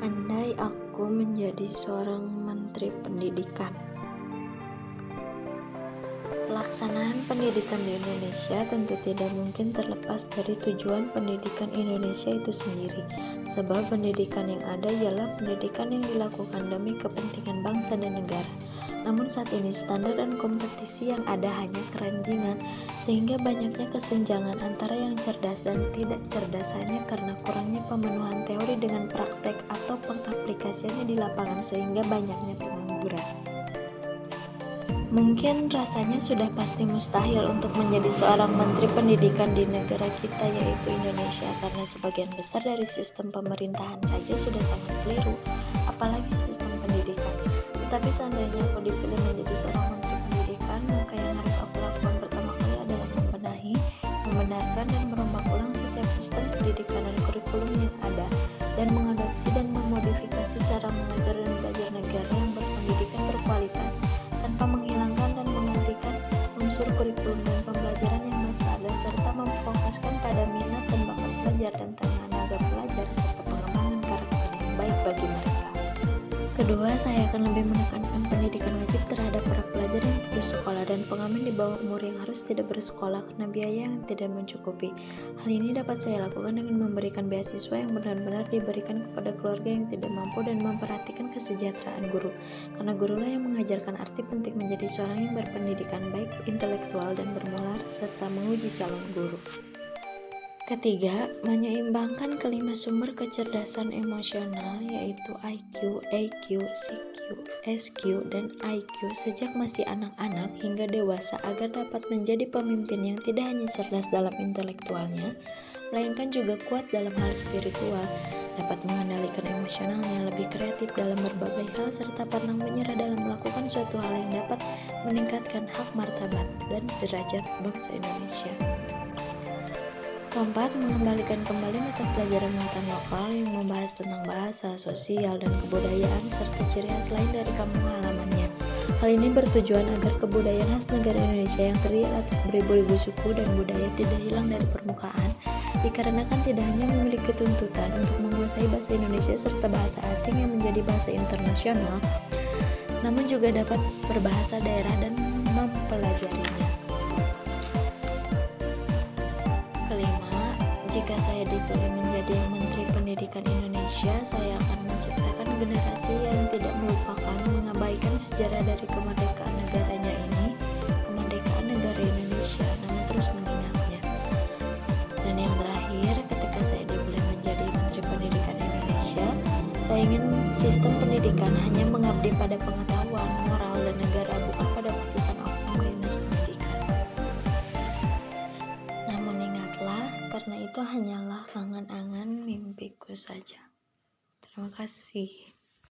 Andai aku menjadi seorang menteri pendidikan. Pelaksanaan pendidikan di Indonesia tentu tidak mungkin terlepas dari tujuan pendidikan Indonesia itu sendiri, sebab pendidikan yang ada ialah pendidikan yang dilakukan demi kepentingan bangsa dan negara. Namun saat ini standar dan kompetisi yang ada hanya keranjingan, sehingga banyaknya kesenjangan antara yang cerdas dan tidak cerdas hanya karena kurangnya pemenuhan teori dengan praktek atau pengaplikasiannya di lapangan, sehingga banyaknya pengangguran. Mungkin rasanya sudah pasti mustahil untuk menjadi seorang menteri pendidikan di negara kita, yaitu Indonesia, karena sebagian besar dari sistem pemerintahan saja sudah sangat keliru, apalagi sistem pendidikan. Tetapi seandainya aku dipilih menjadi seorang menteri pendidikan, maka yang harus aku lakukan pertama kali adalah membenahi, membenarkan, dan merombak ulang setiap sistem pendidikan dan kurikulum yang ada, dan mengadopsi dan memodifikasi cara mengajar dan belajar negara yang berpendidikan berkualitas, tanpa menghilangkan dan menggantikan unsur kurikulum dan pembelajaran yang masih ada, serta memfokuskan pada minat dan bakat pelajar dan tenaga pelajar, serta pengembangan karakter yang baik bagi mereka. Kedua, saya akan lebih menekankan pendidikan wajib terhadap para pelajar yang putus sekolah dan pengamen di bawah umur yang harus tidak bersekolah karena biaya yang tidak mencukupi. Hal ini dapat saya lakukan dengan memberikan beasiswa yang benar-benar diberikan kepada keluarga yang tidak mampu dan memperhatikan kesejahteraan guru, karena gurulah yang mengajarkan arti penting menjadi seorang yang berpendidikan baik intelektual dan bermoral serta menguji calon guru. Ketiga, menyeimbangkan kelima sumber kecerdasan emosional, yaitu IQ, EQ, CQ, SQ, dan IQ sejak masih anak-anak hingga dewasa, agar dapat menjadi pemimpin yang tidak hanya cerdas dalam intelektualnya, melainkan juga kuat dalam hal spiritual, dapat mengendalikan emosionalnya, lebih kreatif dalam berbagai hal, serta pantang menyerah dalam melakukan suatu hal yang dapat meningkatkan hak martabat dan derajat bangsa Indonesia. Keempat, mengembalikan kembali mata pelajaran muatan lokal yang membahas tentang bahasa, sosial, dan kebudayaan serta ciri khas lain dari kampung halamannya. Hal ini bertujuan agar kebudayaan khas negara Indonesia yang terdiri atas beribu-ribu suku dan budaya tidak hilang dari permukaan, dikarenakan tidak hanya memiliki tuntutan untuk menguasai bahasa Indonesia serta bahasa asing yang menjadi bahasa internasional, namun juga dapat berbahasa daerah dan mempelajarinya. Kelima, jika saya dipilih menjadi Menteri Pendidikan Indonesia, saya akan menciptakan generasi yang tidak melupakan, mengabaikan sejarah dari kemerdekaan negaranya ini, kemerdekaan negara Indonesia, namun terus mengingatnya. Dan yang terakhir, ketika saya dipilih menjadi Menteri Pendidikan Indonesia, saya ingin sistem pendidikan hanya mengabdi pada pengetahuan, moral, dan negara, bukan pada putusan oknum dinas pendidikan. Namun ingatlah, karena itu hanyalah angan-angan mimpiku saja. Terima kasih.